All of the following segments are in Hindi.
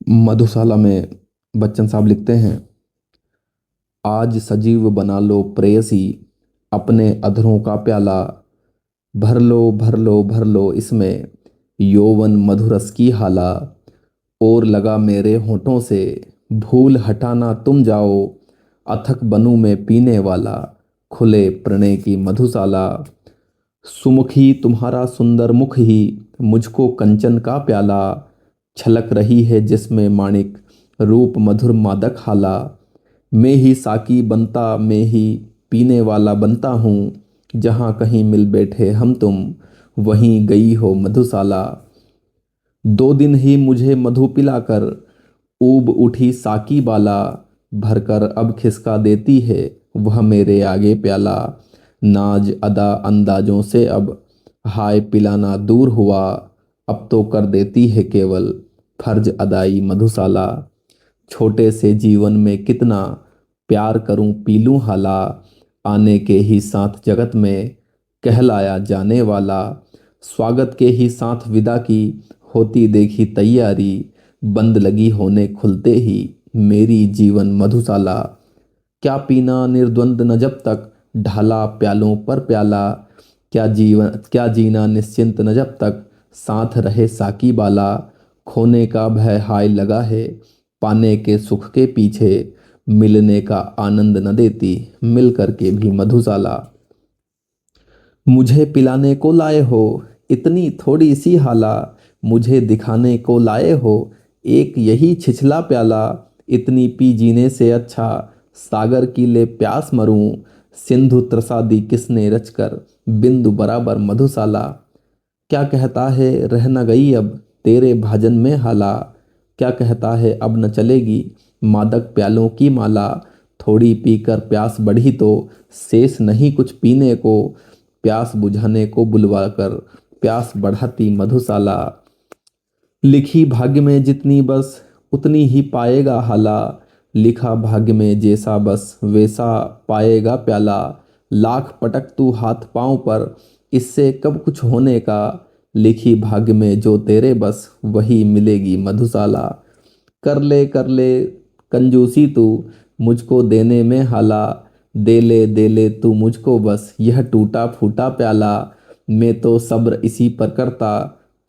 मधुशाला में बच्चन साहब लिखते हैं, आज सजीव बना लो प्रेयसी, अपने अधरों का प्याला, भर लो भर लो भर लो इसमें, यौवन मधुरस की हाला। और लगा मेरे होठों से, भूल हटाना तुम जाओ, अथक बनूं मैं पीने वाला, खुले प्रणय की मधुशाला। सुमुखी तुम्हारा सुंदर मुख ही, मुझको कंचन का प्याला, छलक रही है जिसमें माणिक, रूप मधुर मादक हाला। मैं ही साकी बनता, मैं ही पीने वाला बनता हूँ, जहाँ कहीं मिल बैठे हम तुम, वहीं गई हो मधुशाला। 2 दिन ही मुझे मधु पिलाकर, ऊब उठी साकी बाला, भरकर अब खिसका देती है वह मेरे आगे प्याला। नाज अदा अंदाजों से अब, हाय पिलाना दूर हुआ, अब तो कर देती है केवल फर्ज अदाई मधुशाला। छोटे से जीवन में कितना प्यार करूं पी लूं हाला, आने के ही साथ जगत में कहलाया जाने वाला। स्वागत के ही साथ विदा की होती देखी तैयारी, बंद लगी होने खुलते ही मेरी जीवन मधुशाला। क्या पीना निर्द्वंद न जब तक, ढाला प्यालों पर प्याला, क्या जीना निश्चिंत न जब तक, साथ रहे साकी बाला। खोने का भय हाय लगा है, पाने के सुख के पीछे, मिलने का आनंद न देती मिल करके भी मधुशाला। मुझे पिलाने को लाए हो इतनी थोड़ी सी हाला, मुझे दिखाने को लाए हो एक यही छिछला प्याला। इतनी पी जीने से अच्छा, सागर की ले प्यास मरूं, सिंधु त्रसादी किसने रचकर, बिंदु बराबर मधुशाला। क्या कहता है रह न गई अब तेरे भाजन में हाला, क्या कहता है अब न चलेगी मादक प्यालों की माला। थोड़ी पीकर प्यास बढ़ी तो शेष नहीं कुछ पीने को, प्यास बुझाने को बुलवाकर प्यास बढ़ाती मधुशाला। लिखी भाग्य में जितनी बस उतनी ही पाएगा हाला, लिखा भाग्य में जैसा बस वैसा पाएगा प्याला। लाख पटक तू हाथ पांव पर इससे कब कुछ होने का, लिखी भाग्य में जो तेरे बस वही मिलेगी मधुशाला। कर ले कंजूसी तू मुझको देने में हाला, दे ले तू मुझको बस यह टूटा फूटा प्याला। मैं तो सब्र इसी पर करता,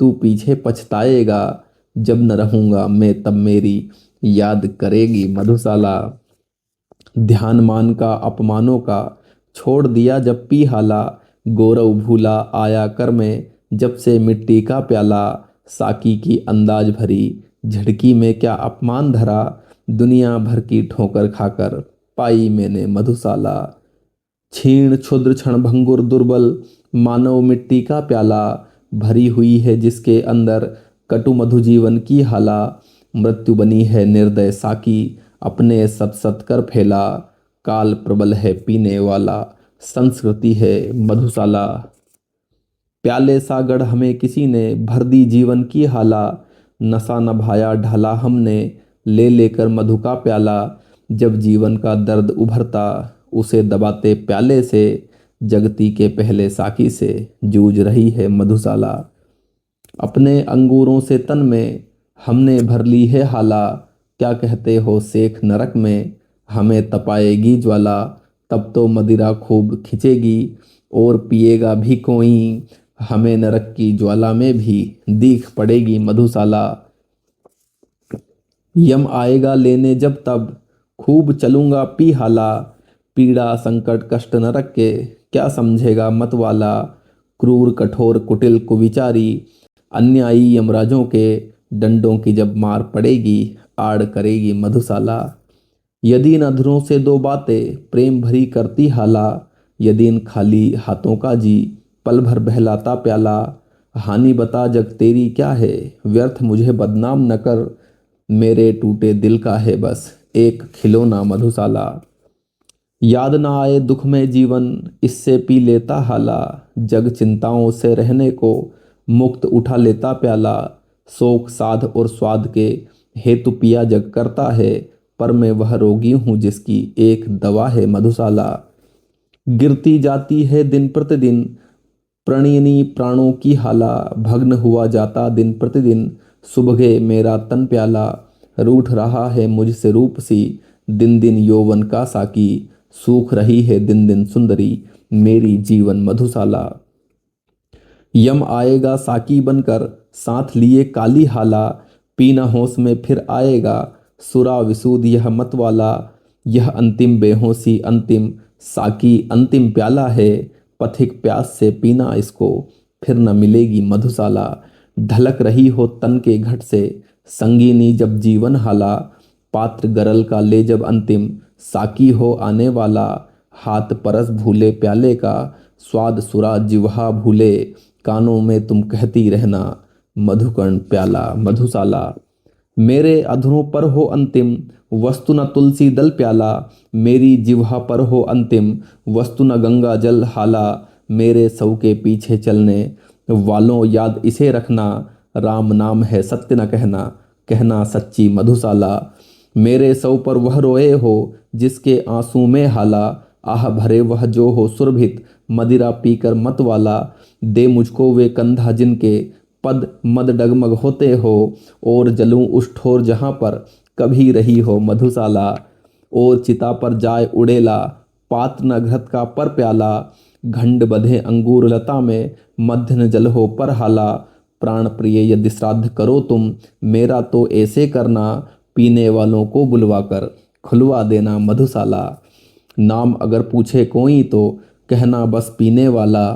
तू पीछे पछताएगा, जब न रहूंगा मैं तब मेरी याद करेगी मधुशाला। ध्यान मान का अपमानों का छोड़ दिया जब पी हाला, गौरव भूला आया कर में जब से मिट्टी का प्याला। साकी की अंदाज भरी झटकी में क्या अपमान धरा, दुनिया भर की ठोकर खाकर पाई मैंने मधुशाला। क्षीण क्षुद्र क्षणभंगुर दुर्बल मानव मिट्टी का प्याला, भरी हुई है जिसके अंदर कटु मधु जीवन की हाला। मृत्यु बनी है निर्दय साकी, अपने सत सत कर फैला, काल प्रबल है पीने वाला, संस्कृति है मधुशाला। प्याले सा गढ़ हमें किसी ने भर दी जीवन की हाला, नशा न भाया ढाला हमने ले लेकर मधु का प्याला। जब जीवन का दर्द उभरता उसे दबाते प्याले से, जगती के पहले साकी से जूझ रही है मधुशाला। अपने अंगूरों से तन में हमने भर ली है हाला, क्या कहते हो सेख नरक में हमें तपाएगी ज्वाला। तब तो मदिरा खूब खिंचेगी और पिएगा भी कोई, हमें नरक की ज्वाला में भी दीख पड़ेगी मधुशाला। यम आएगा लेने जब तब खूब चलूंगा पी हाला, पीड़ा संकट कष्ट नरक के क्या समझेगा मतवाला। क्रूर कठोर कुटिल कुविचारी अन्यायी यमराजों के डंडों की जब मार पड़ेगी, आड़ करेगी मधुशाला। यदि इन अधरों से दो बातें प्रेम भरी करती हाला, यदि इन खाली हाथों का जी पल भर बहलाता प्याला। हानि बता जग तेरी क्या है, व्यर्थ मुझे बदनाम न कर, मेरे टूटे दिल का है बस एक खिलौना मधुशाला। याद ना आए दुख में जीवन इससे पी लेता हाला, जग चिंताओं से रहने को मुक्त उठा लेता प्याला। शोक साध और स्वाद के हेतु पिया जग करता है, पर मैं वह रोगी हूँ जिसकी एक दवा है मधुशाला। गिरती जाती है दिन प्रतिदिन प्रणयिनी प्राणों की हाला, भग्न हुआ जाता दिन प्रतिदिन सुबह मेरा तन प्याला। रूठ रहा है मुझसे रूप सी, दिन दिन यौवन का साकी, सूख रही है दिन दिन सुंदरी मेरी जीवन मधुशाला। यम आएगा साकी बनकर साथ लिए काली हाला, पीना होश में फिर आएगा सुरा विसूद यह मत वाला। यह अंतिम बेहोशी अंतिम साकी अंतिम प्याला है, पथिक प्यास से पीना इसको फिर न मिलेगी मधुशाला। ढलक रही हो तन के घट से संगीनी जब जीवन हाला, पात्र गरल का ले जब अंतिम साकी हो आने वाला। हाथ परस भूले प्याले का स्वाद सुरा जिह्वा भूले, कानों में तुम कहती रहना मधुकर्ण प्याला मधुशाला। मेरे अधरों पर हो अंतिम वस्तु न तुलसी दल प्याला, मेरी जिह्वा पर हो अंतिम वस्तु न गंगा जल हाला। मेरे सौ के पीछे चलने वालों याद इसे रखना, राम नाम है सत्य न कहना कहना सच्ची मधुशाला। मेरे सौ पर वह रोए हो जिसके आंसू में हाला, आह भरे वह जो हो सुरभित मदिरा पीकर मत वाला। दे मुझको वे कंधा जिनके पद मद डगमग होते हो, और जलूं उस ठोर जहाँ पर कभी रही हो मधुशाला। और चिता पर जाए उड़ेला पात्र न घृत का पर प्याला, घंड बधे अंगूर लता में मध्य न जल हो पर हाला। प्राण प्रिय यदि श्राद्ध करो तुम मेरा तो ऐसे करना, पीने वालों को बुलवाकर खुलवा देना मधुशाला। नाम अगर पूछे कोई तो कहना बस पीने वाला,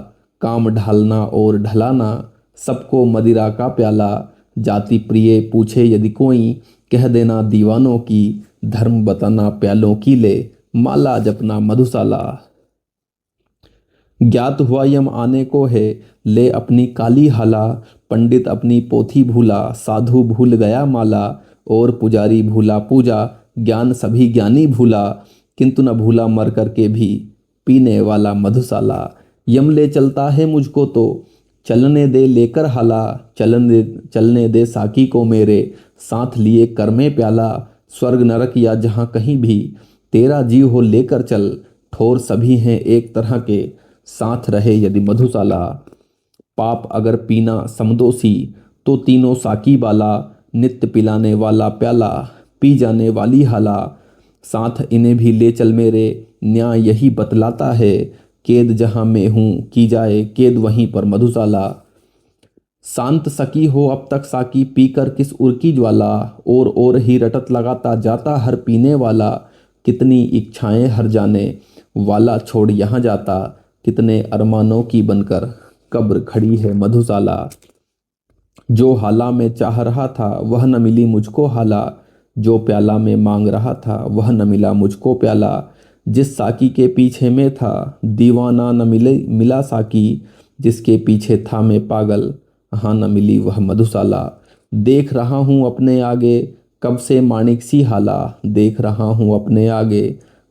काम ढालना और ढलाना सबको मदिरा का प्याला। जाति प्रिय पूछे यदि कोई कह देना दीवानों की, धर्म बताना प्यालों की ले माला जपना मधुशाला। ज्ञात हुआ यम आने को है ले अपनी काली हाला, पंडित अपनी पोथी भूला साधु भूल गया माला। और पुजारी भूला पूजा ज्ञान सभी ज्ञानी भूला, किंतु न भूला मर करके भी पीने वाला मधुशाला। यम ले चलता है मुझको तो चलने दे लेकर हाला, चलने दे साकी को मेरे साथ लिए कर में प्याला। स्वर्ग नरक या जहाँ कहीं भी तेरा जीव हो लेकर चल, ठोर सभी हैं एक तरह के साथ रहे यदि मधुशाला। पाप अगर पीना समदोषी तो तीनों साकी बाला, नित्य पिलाने वाला प्याला पी जाने वाली हाला। साथ इन्हें भी ले चल मेरे न्याय यही बतलाता है, केद जहाँ मैं हूँ की जाए केद वहीं पर मधुशाला। शांत सकी हो अब तक साकी पीकर किस उर की ज्वाला, और ही रटत लगाता जाता हर पीने वाला। कितनी इच्छाएं हर जाने वाला छोड़ यहाँ जाता, कितने अरमानों की बनकर कब्र खड़ी है मधुशाला। जो हाला में चाह रहा था वह न मिली मुझको हाला, जो प्याला में मांग रहा था वह न मिला मुझको प्याला। जिस साकी के पीछे में था दीवाना न मिला साकी, जिसके पीछे था मैं पागल हाँ न मिली वह मधुशाला। देख रहा हूँ अपने आगे कब से माणिक सी हाला, देख रहा हूँ अपने आगे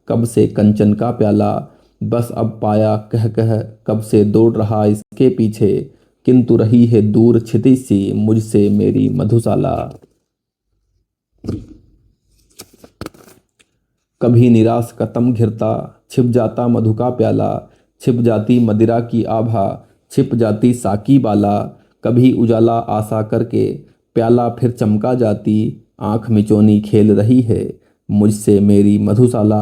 कब से कंचन का प्याला। बस अब पाया कह कह कब से दौड़ रहा इसके पीछे, किंतु रही है दूर क्षितिज सी मुझसे मेरी मधुशाला। कभी निराश कतम घिरता छिप जाता मधु का प्याला, छिप जाती मदिरा की आभा छिप जाती साकी बाला। कभी उजाला आशा करके प्याला फिर चमका जाती, आंख मिचौनी खेल रही है मुझसे मेरी मधुशाला।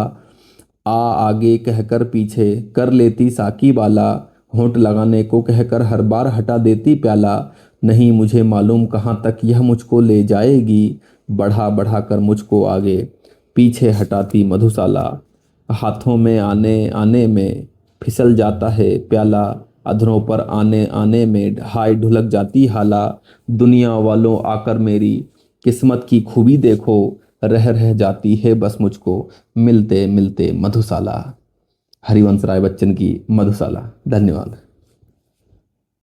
आगे कहकर पीछे कर लेती साकी बाला, होंठ लगाने को कहकर हर बार हटा देती प्याला। नहीं मुझे मालूम कहाँ तक यह मुझको ले जाएगी, बढ़ा बढ़ा कर मुझको आगे पीछे हटाती मधुशाला। हाथों में आने आने में फिसल जाता है प्याला, अधरों पर आने आने में हाय ढुलक जाती हाला। दुनिया वालों आकर मेरी किस्मत की खूबी देखो, रह जाती है बस मुझको मिलते मिलते मधुशाला। हरिवंश राय बच्चन की मधुशाला। धन्यवाद।